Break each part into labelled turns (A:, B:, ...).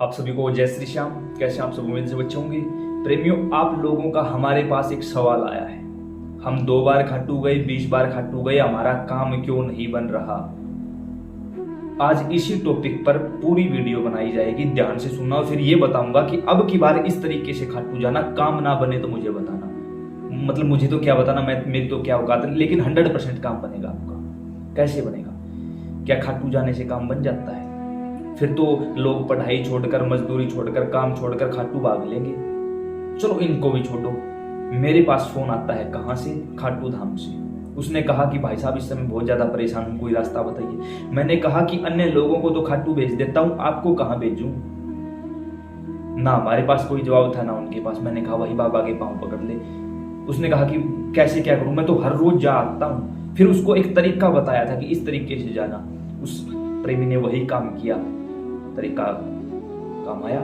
A: आप सभी को जय श्री श्याम। कैसे आप सब उम्मीद से बच्चे होंगे। प्रेमियों, आप लोगों का हमारे पास एक सवाल आया है। हम 2 बार खाटू गए, 20 बार खाटू गए, हमारा काम क्यों नहीं बन रहा। आज इसी टॉपिक पर पूरी वीडियो बनाई जाएगी, ध्यान से सुनना। और फिर ये बताऊंगा कि अब की बार इस तरीके से खाटू जाना, काम ना बने तो मुझे बताना। मतलब मुझे तो क्या बताना, मेरी तो क्या औकात है, लेकिन 100% काम बनेगा आपका। कैसे बनेगा? क्या खाटू जाने से काम बन जाता है? फिर तो लोग पढ़ाई छोड़कर, मजदूरी छोड़कर, काम छोड़कर खाटू भाग लेंगे। चलो इनको भी छोड़ो। मेरे पास फोन आता है, कहां से? खाटू धाम से। उसने कहा कि भाई साहब इस समय बहुत ज्यादा परेशान हूं, कोई रास्ता बताइए। मैंने कहा कि अन्य लोगों को तो खाटू भेज देता हूं, आपको कहां भेजूं? ना हमारे पास कोई जवाब था ना उनके पास। मैंने कहा वही बाबा के पांव पकड़ ले। उसने कहा कि कैसे क्या करूं, मैं तो हर रोज जा आता हूं। फिर उसको एक तरीका बताया था कि इस तरीके से जाना। उस प्रेमी ने वही काम किया, तरीका काम आया।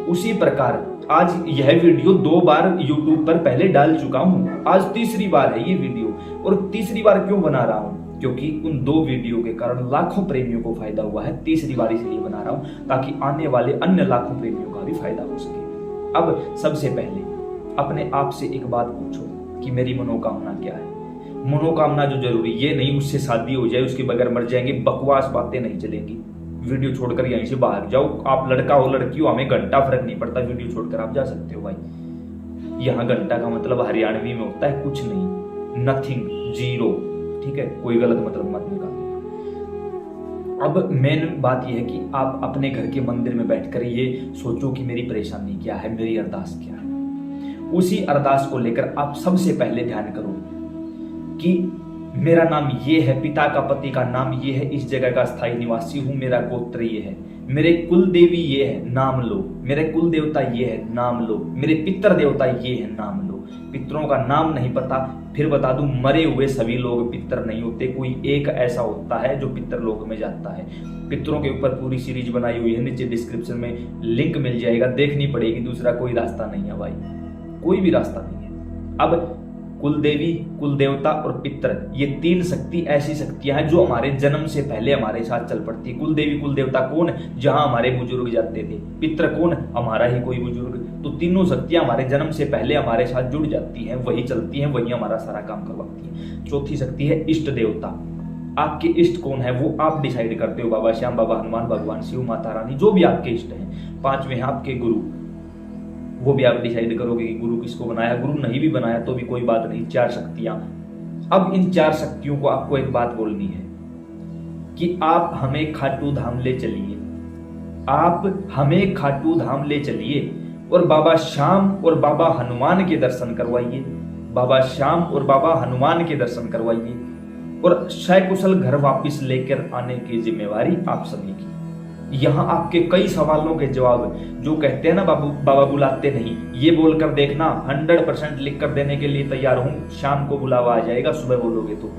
A: उसी प्रकार आज यह वीडियो 2 बार YouTube पर पहले डाल चुका हूं, आज तीसरी बार है ये वीडियो। और तीसरी बार क्यों बना रहा हूं? क्योंकि उन 2 वीडियो के कारण लाखों प्रेमियों को फायदा हुआ है। तीसरी बार इसलिए बना रहा हूं ताकि आने वाले अन्य लाखों प्रेमियों का भी फायदा हो सके। अब सबसे पहले अपने आप से एक बात पूछो कि मेरी मनोकामना क्या है। मनोकामना जो जरूरी, ये नहीं उससे शादी हो जाए, उसके बगैर मर जाएंगे, बकवास बातें नहीं चलेंगी। वीडियो छोड़कर यहीं से भाग जाओ। आप लड़का हो लड़की हो, हमें घंटा फर्क नहीं पड़ता। वीडियो छोड़कर आप जा सकते हो भाई। यहाँ घंटा का मतलब हरियाणवी में होता है कुछ नहीं, नथिंग, जीरो। ठीक है, कोई गलत मतलब मत निकालो। अब मेन बात यह है कि आप अपने घर के मंदिर में बैठकर ये सोचो कि मेरी परेशानी क्या है, मेरी अरदास क्या है। उसी अरदास को लेकर आप सबसे पहले ध्यान करो कि मेरा नाम ये है, पिता का पति का नाम ये है, इस जगह का स्थायी निवासी हूं, मेरा गोत्र ये है, मेरे कुल देवी ये है, नाम लो। मेरे कुल देवता ये है, नाम लो। मेरे पितर देवता ये है, नाम लो। पितरों का नाम नहीं पता, फिर बता दूं, मरे हुए सभी लोग पितर नहीं होते। कोई एक ऐसा होता है जो पितर लोक में जाता है। पितरों के ऊपर पूरी सीरीज बनाई हुई है, नीचे डिस्क्रिप्शन में लिंक मिल जाएगा, देखनी पड़ेगी। दूसरा कोई रास्ता नहीं है भाई, कोई भी रास्ता नहीं है। अब कुल देवी, कुल देवता और पितर, ये 3 शक्ति ऐसी शक्तियां हैं जो हमारे जन्म से पहले हमारे साथ चल पड़ती है। कुल देवी कुल देवता कौन? जहां हमारे बुजुर्ग जाते थे। पितर कौन? हमारा ही कोई बुजुर्ग। तो तीनों शक्तियां हमारे जन्म से पहले हमारे साथ जुड़ जाती हैं, वही चलती हैं, वही हमारा सारा काम करवाती है। चौथी शक्ति है इष्ट देवता। आपके इष्ट कौन है वो आप डिसाइड करते हो। बाबा श्याम, बाबा हनुमान, भगवान शिव, माता रानी, जो भी आपके इष्ट हैं। 5वें हैं आपके गुरु, वो भी आप डिसाइड करोगे कि गुरु किसको बनाया। गुरु नहीं भी बनाया तो भी कोई बात नहीं। 4 शक्तियां। अब इन 4 शक्तियों को आपको एक बात बोलनी है कि आप हमें खाटू धाम ले चलिए, आप हमें खाटू धाम ले चलिए और बाबा श्याम और बाबा हनुमान के दर्शन करवाइए। बाबा श्याम और बाबा हनुमान के दर्शन करवाइए और सकुशल घर वापिस लेकर आने की जिम्मेवारी आप सभी की। यहाँ आपके कई सवालों के जवाब, जो कहते हैं ना बाबा बुलाते नहीं, ये बोलकर देखना, 100% लिख कर देने के लिए तैयार हूं। शाम को बुलावा आ जाएगा, सुबह बोलोगे तो।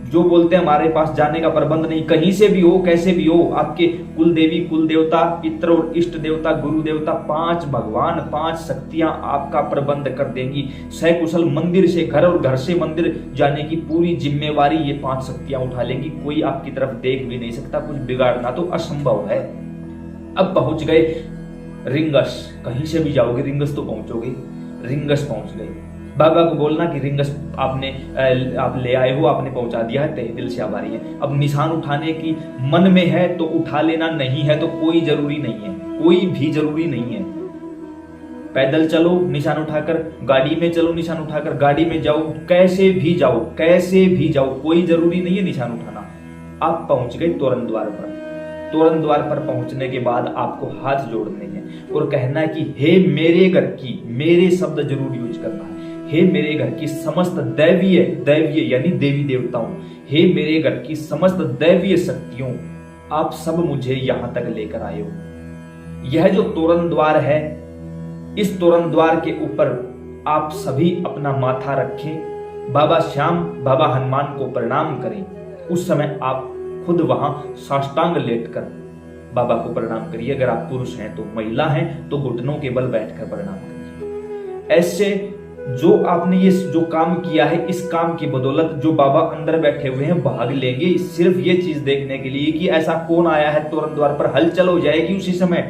A: जो बोलते हैं हमारे पास जाने का प्रबंध नहीं, कहीं से भी हो, कैसे भी हो, आपके कुल देवी, कुल देवता, पितर और इष्ट देवता, गुरु देवता, 5 भगवान, 5 शक्तियां आपका प्रबंध कर देंगी। सकुशल मंदिर से घर और घर से मंदिर जाने की पूरी जिम्मेवारी ये 5 शक्तियां उठा लेंगी। कोई आपकी तरफ देख भी नहीं सकता, कुछ बिगाड़ना तो असंभव है। अब पहुंच गए रिंगस, कहीं से भी जाओगे रिंगस तो पहुंचोगे। रिंगस पहुंच गए, बाबा को बोलना कि रिंगस आप ले आए हो, आपने पहुंचा दिया है, तहे दिल से आभारी है। अब निशान उठाने की मन में है तो उठा लेना, नहीं है तो कोई जरूरी नहीं है, कोई भी जरूरी नहीं है। पैदल चलो निशान उठाकर, गाड़ी में चलो निशान उठाकर, गाड़ी में जाओ, कैसे भी जाओ, कैसे भी जाओ, कोई जरूरी नहीं है निशान उठाना। आप पहुंच गए तोरण द्वार पर। तोरण द्वार पर पहुंचने के बाद आपको हाथ जोड़ने हैं और कहना है कि हे मेरे घर की, मेरे शब्द जरूर यूज करना है। हे मेरे घर की समस्त दैवीय यानी देवी देवताओं, हे मेरे घर की समस्त दैवीय शक्तियों, आप सब मुझे यहां तक लेकर आए हो। यह जो तोरण द्वार है, इस तोरण द्वार के ऊपर आप सभी अपना माथा रखें, बाबा श्याम, बाबा हनुमान को प्रणाम करें। उस समय आप खुद वहां साष्टांग लेटकर बाबा को प्रणाम करिए। अगर आप पुरुष हैं तो, महिला हैं तो घुटनों के बल बैठकर प्रणाम करिए। ऐसे जो आपने ये जो काम किया है, इस काम की बदौलत जो बाबा अंदर बैठे हुए हैं भाग लेंगे, सिर्फ ये चीज देखने के लिए कि ऐसा कौन आया है तोरण द्वार पर। हलचल हो जाएगी उसी समय।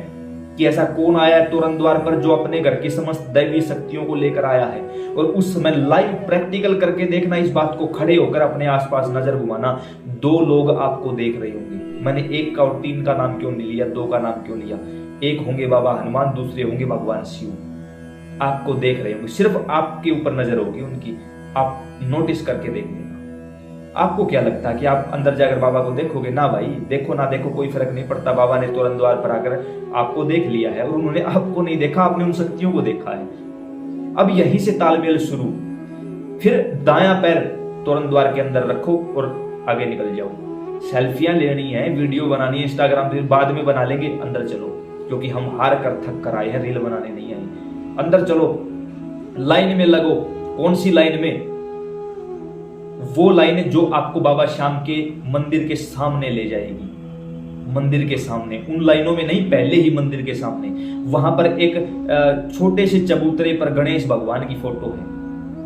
A: कि ऐसा कौन आया है तोरण द्वार पर जो अपने घर की समस्त दैवीय शक्तियों को लेकर आया है। और उस समय लाइव प्रैक्टिकल करके देखना इस बात को, खड़े होकर अपने आसपास नजर घुमाना। 2 लोग आपको देख रहे होंगे। मैंने 1 का और 3 का नाम क्यों नहीं लिया, 2 का नाम क्यों लिया? एक होंगे बाबा हनुमान, दूसरे होंगे भगवान शिव। आपको देख रहे होंगे, सिर्फ आपके ऊपर नजर होगी उनकी। आप नोटिस करके देख लेना। आपको क्या लगता है कि आप अंदर जाकर बाबा को देखोगे? ना भाई, देखो ना देखो कोई फर्क नहीं पड़ता। बाबा ने तोरण द्वार पर आकर आपको देख लिया है और उन्होंने आपको नहीं देखा, आपने उन शक्तियों को देखा है। अब यहीं से तालमेल शुरू। फिर दायां पैर तोरण द्वार के अंदर रखो और आगे निकल जाओ। सेल्फियां लेनी है, वीडियो बनानी है, इंस्टाग्राम पे बाद में बना लेंगे। अंदर चलो, क्योंकि हम हार कर थक कर आए हैं, रील बनाने नहीं आए। अंदर चलो, लाइन में लगो। कौन सी लाइन में? वो लाइन जो आपको बाबा श्याम के मंदिर के सामने ले जाएगी। मंदिर के सामने, उन लाइनों में नहीं, पहले ही मंदिर के सामने। वहां पर एक छोटे से चबूतरे पर गणेश भगवान की फोटो है।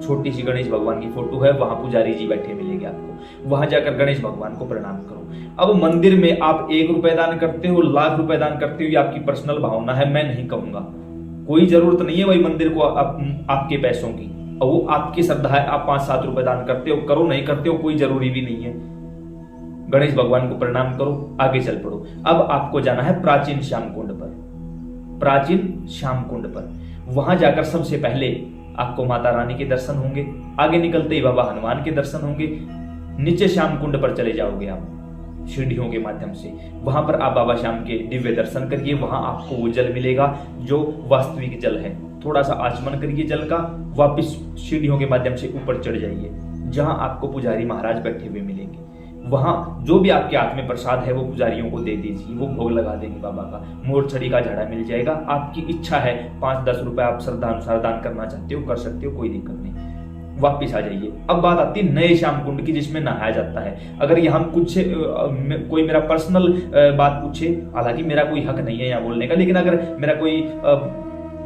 A: छोटी सी गणेश भगवान की फोटो है। वहां पुजारी जी बैठे मिलेंगे आपको। वहां जाकर गणेश भगवान को प्रणाम करो। अब मंदिर में आप 1 रुपए दान करते हो, लाख रुपए दान करते हो, ये आपकी पर्सनल भावना है, मैं नहीं कहूंगा। कोई जरूरत नहीं है वही मंदिर को आपके पैसों की, और वो आपकी श्रद्धा है। आप 5-7 रुपए दान करते हो, करो, नहीं करते हो कोई जरूरी भी नहीं है। गणेश भगवान को प्रणाम करो, आगे चल पड़ो। अब आपको जाना है प्राचीन श्याम कुंड पर। प्राचीन श्याम कुंड पर वहां जाकर सबसे पहले आपको माता रानी के दर्शन होंगे। आगे निकलते ही बाबा हनुमान के दर्शन होंगे। नीचे श्याम कुंड पर चले जाओगे आप सीढ़ियों के माध्यम से। वहां पर आप बाबा श्याम के दिव्य दर्शन करिए। वहां आपको वो जल मिलेगा जो वास्तविक जल है। थोड़ा सा आचमन करिए जल का, वापिस सीढ़ियों के माध्यम से ऊपर चढ़ जाइए, जहां आपको पुजारी महाराज बैठे हुए मिलेंगे। वहां जो भी आपके हाथ में प्रसाद है वो पुजारियों को दे दीजिए, वो भोग लगा देंगे बाबा का। मोर छड़ी का झाड़ा मिल जाएगा। आपकी इच्छा है 5-10 रुपए आप श्रद्धा अनुसार दान करना चाहते हो, कर सकते हो, कोई दिक्कत नहीं। वापिस आ जाइए। अब बात आती है नए श्याम कुंड की, जिसमें नहाया जाता है। अगर यहाँ कुछ कोई मेरा पर्सनल बात पूछे, हालांकि मेरा कोई हक नहीं है यहाँ बोलने का, लेकिन अगर मेरा कोई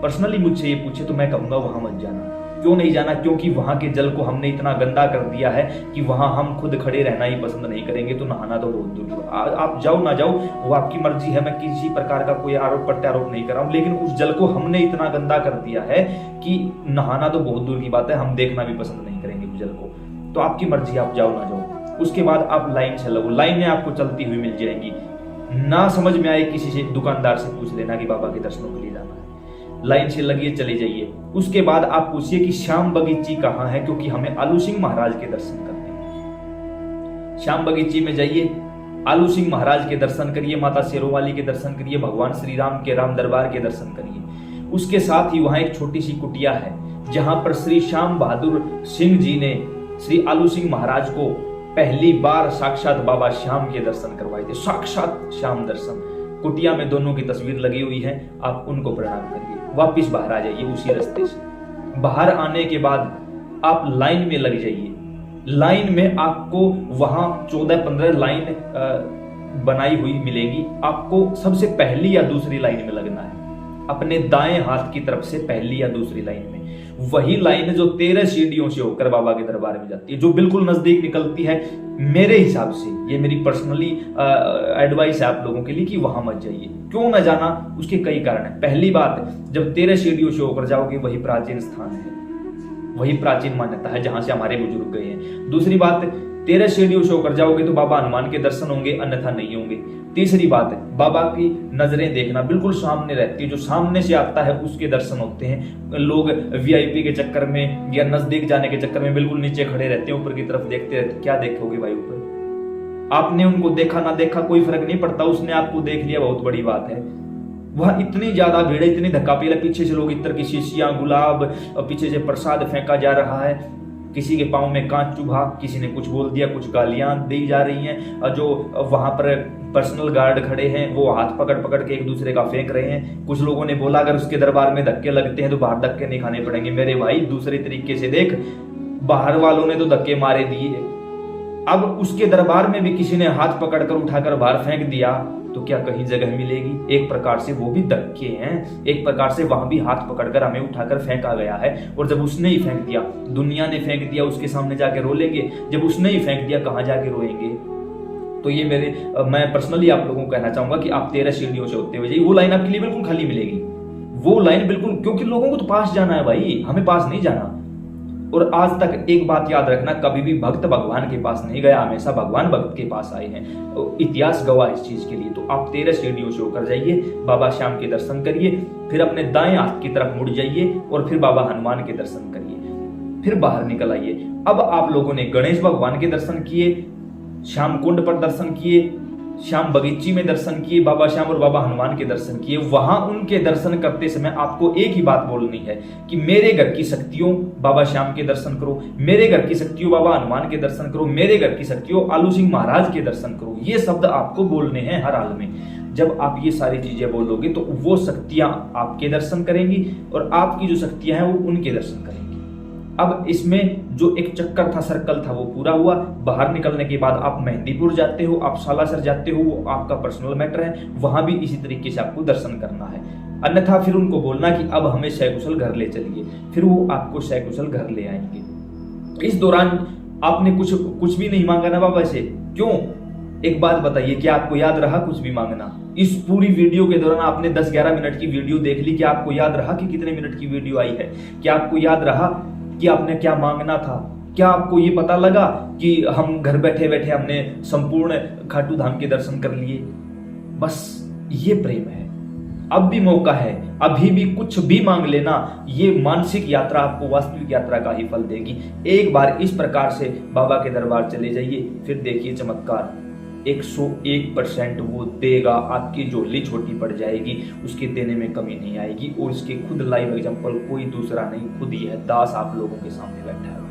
A: पर्सनली मुझसे ये पूछे तो मैं कहूंगा वहां मत जाना। क्यों नहीं जाना? क्योंकि वहां के जल को हमने इतना गंदा कर दिया है कि वहां हम खुद खड़े रहना ही पसंद नहीं करेंगे, तो नहाना तो बहुत दूर की। आप जाओ ना जाओ वो आपकी मर्जी है। मैं किसी प्रकार का कोई आरोप प्रत्यारोप नहीं कर रहा हूं, लेकिन उस जल को हमने इतना गंदा कर दिया है कि नहाना तो बहुत दूर की बात है, हम देखना भी पसंद नहीं करेंगे उस जल को। तो आपकी मर्जी, आप जाओ ना जाओ। उसके बाद आप लाइन से लगो। लाइनें आपको चलती हुई मिल जाएंगी। ना समझ में आए किसी से, दुकानदार से पूछ लेना कि बाबा के दर्शनों के लिए जाना है। लाइन से लगिए, चले जाइए। उसके बाद आप पूछिए कि श्याम बगीची कहाँ है, क्योंकि हमें आलू सिंह महाराज के दर्शन करने हैं। श्याम बगीची में जाइए, आलू सिंह महाराज के दर्शन करिए, माता शेरोवाली के दर्शन करिए, भगवान श्री राम के राम दरबार के दर्शन करिए। उसके साथ ही वहां एक छोटी सी कुटिया है, जहां पर श्री श्याम बहादुर सिंह जी ने श्री आलू सिंह महाराज को पहली बार साक्षात बाबा श्याम के दर्शन करवाए थे। साक्षात श्याम दर्शन। कुटिया में दोनों की तस्वीर लगी हुई है, आप उनको प्रणाम करिए। वापिस बाहर आ जाइए उसी रास्ते से। बाहर आने के बाद आप लाइन में लग जाइए। लाइन में आपको वहां 14-15 लाइन बनाई हुई मिलेगी। आपको सबसे पहली या दूसरी लाइन में लगना है, अपने दाएं हाथ की तरफ से पहली या दूसरी लाइन में। वही लाइन जो 13 सीढ़ियों से होकर बाबा के दरबार में जाती है, जो बिल्कुल नजदीक निकलती है। मेरे हिसाब से ये मेरी पर्सनली एडवाइस है आप लोगों के लिए कि वहां मत जाइए। क्यों ना जाना? उसके कई कारण है। पहली बात, जब 13 सीढ़ियों से होकर जाओगे वही प्राचीन स्थान है, वही प्राचीन मान्यता है जहां से हमारे बुजुर्ग गए हैं। दूसरी बात, 13 सीढ़ियों से होकर जाओगे तो बाबा हनुमान के दर्शन होंगे, अन्यथा नहीं होंगे। तीसरी बात है, बाबा की नजरें देखना बिल्कुल सामने रहती है। जो सामने से आता है उसके दर्शन होते हैं। लोग वीआईपी के चक्कर में या नजदीक जाने के चक्कर में बिल्कुल नीचे खड़े रहते हैं, ऊपर की तरफ देखते रहते। क्या देखोगे भाई ऊपर? आपने उनको देखा ना देखा कोई फर्क नहीं पड़ता, उसने आपको देख लिया, बहुत बड़ी बात है। वह इतनी ज्यादा भीड़ है, इतनी धक्का पेला, पीछे से लोग इत्र की शीशियां, गुलाब, पीछे से प्रसाद फेंका जा रहा है, किसी के पांव में कांच चुभा, किसी ने कुछ बोल दिया, कुछ गालियां दी जा रही हैं। और जो वहां पर पर्सनल गार्ड खड़े हैं वो हाथ पकड़ पकड़ के एक दूसरे का फेंक रहे हैं। कुछ लोगों ने बोला अगर उसके दरबार में धक्के लगते हैं तो बाहर धक्के नहीं खाने पड़ेंगे। मेरे भाई दूसरे तरीके से देख, बाहर वालों ने तो धक्के मारे दिए, अब उसके दरबार में भी किसी ने हाथ पकड़कर उठाकर बाहर फेंक दिया तो क्या कहीं जगह मिलेगी? एक प्रकार से वो भी धक्के हैं, एक प्रकार से वहां भी हाथ पकड़कर हमें उठाकर फेंका गया है। और जब उसने ही फेंक दिया, दुनिया ने फेंक दिया, उसके सामने जाके रो लेंगे? जब उसने ही फेंक दिया कहां जाके रोएंगे? तो ये मैं पर्सनली आप लोगों को कहना चाहूंगा कि आप 13 सीढ़ियों से होते हुए जाइए, वो लाइन आपके लिए बिल्कुल खाली मिलेगी, वो लाइन बिल्कुल, क्योंकि लोगों को तो पास जाना है भाई, हमें पास नहीं जाना। और आज तक एक बात याद रखना, कभी भी भक्त भगवान के पास नहीं गया, हमेशा भगवान भक्त के पास आए हैं, तो इतिहास गवाह इस चीज के लिए। तो आप 13 सीढ़ियों से होकर जाइए, बाबा श्याम के दर्शन करिए, फिर अपने दाएं हाथ की तरफ मुड़ जाइए और फिर बाबा हनुमान के दर्शन करिए, फिर बाहर निकल आइए। अब आप लोगों ने गणेश भगवान के दर्शन किए, श्याम कुंड पर दर्शन किए, श्याम बगीची में दर्शन किए, बाबा श्याम और बाबा हनुमान के दर्शन किए। वहां उनके दर्शन करते समय आपको एक ही बात बोलनी है कि मेरे घर की शक्तियों बाबा श्याम के दर्शन करो, मेरे घर की शक्तियों बाबा हनुमान के दर्शन करो, मेरे घर की शक्तियों आलू सिंह महाराज के दर्शन करो। ये शब्द आपको बोलने हैं हर हाल में। जब आप ये सारी चीजें बोलोगे तो वो शक्तियां आपके दर्शन करेंगी और आपकी जो शक्तियां हैं वो उनके दर्शन करेंगी। अब इसमें जो एक चक्कर था, सर्कल था, वो पूरा हुआ। बाहर निकलने के बाद आप मेहंदीपुर जाते हो, आप सालासर जाते हो, वो आपका पर्सनल मैटर है, वहां भी इसी तरीके से आपको दर्शन करना है। अन्यथा फिर उनको बोलना कि अब हमें सकुशल घर ले चलिए, फिर वो आपको सकुशल घर ले आएंगे। इस दौरान आपने कुछ भी नहीं मांगा ना बाबा से, क्यों? एक बात बताइए, क्या आपको याद रहा कुछ भी मांगना? इस पूरी वीडियो के दौरान आपने 10-11 मिनट की वीडियो देख ली, क्या आपको याद रहा कि कितने मिनट की वीडियो आई है? क्या आपको याद रहा कि आपने क्या मांगना था? क्या आपको ये पता लगा कि हम घर बैठे बैठे हमने संपूर्ण खाटू धाम के दर्शन कर लिए? बस ये प्रेम है। अब भी मौका है, अभी भी कुछ भी मांग लेना। ये मानसिक यात्रा आपको वास्तविक यात्रा का ही फल देगी। एक बार इस प्रकार से बाबा के दरबार चले जाइए, फिर देखिए चमत्कार। 101% वो देगा, आपकी झोली छोटी पड़ जाएगी, उसके देने में कमी नहीं आएगी। और इसके खुद लाइव एग्जांपल कोई दूसरा नहीं, खुद ही है। दास आप लोगों के सामने बैठा है।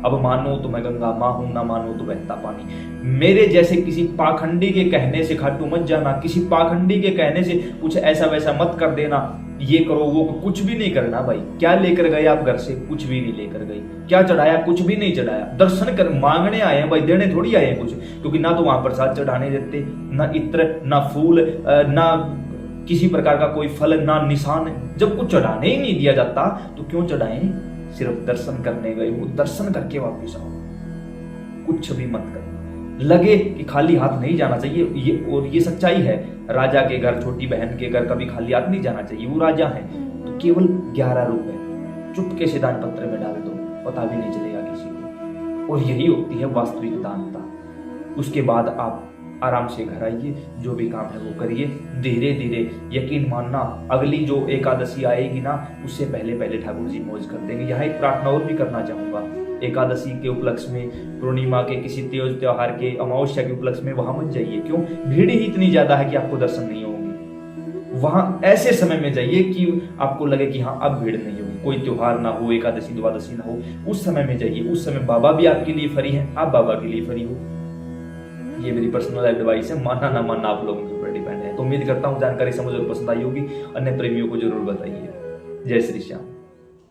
A: अब मानो तो मैं गंगा माँ हूं, ना मानो तो बहता पानी। मेरे जैसे किसी पाखंडी के कहने से खाटू मत जाना, किसी पाखंडी के कहने से कुछ ऐसा वैसा मत कर देना, ये करो वो, कुछ भी नहीं करना भाई। क्या लेकर गए आप घर से? कुछ भी नहीं लेकर गए। क्या चढ़ाया? कुछ भी नहीं चढ़ाया। दर्शन कर मांगने आए हैं भाई, देने थोड़ी आए हैं कुछ, क्योंकि ना तो वहां प्रसाद चढ़ाने देते, ना इत्र, ना फूल, ना किसी प्रकार का कोई फल, ना निशान। जब कुछ चढ़ाने ही नहीं दिया जाता तो क्यों चढ़ाएं? सिर्फ दर्शन करने गए हो, दर्शन करके वापिस आओ, कुछ भी मत करो। लगे कि खाली हाथ नहीं जाना चाहिए, और ये सच्चाई है। राजा के घर, छोटी बहन के घर कभी खाली हाथ नहीं जाना चाहिए, वो राजा है। तो केवल 11 रुपए चुपके से दान पत्र में डाल दो, पता भी नहीं चलेगा किसी को। और यही होती है वास्तविक दानता। उसके बाद आप आराम से घर आइए, जो भी काम है वो करिए। धीरे धीरे यकीन मानना, अगली जो एकादशी आएगी ना, उससे पहले पहले ठाकुर जी मौज कर देंगे। यहाँ एक प्रार्थना और भी करना चाहूंगा। एकादशी के उपलक्ष्य में, पूर्णिमा के किसी तेज त्योहार के, अमावस्या के उपलक्ष्य में वहां मत जाइए। क्यों? भीड़ ही इतनी ज्यादा है कि आपको दर्शन नहीं होंगे। वहां ऐसे समय में जाइए कि आपको लगे कि हाँ अब भीड़ नहीं होगी, कोई त्योहार ना हो, एकादशी द्वादशी ना हो, उस समय में जाइए। उस समय बाबा भी आपके लिए फ्री है, आप बाबा के लिए फ्री हो। ये मेरी पर्सनल एडवाइस है, मानना ना मानना आप लोगों के ऊपर डिपेंड है। तो उम्मीद करता हूँ जानकारी समझ और पसंद आई होगी। अन्य प्रेमियों को जरूर बताइए। जय श्री श्याम।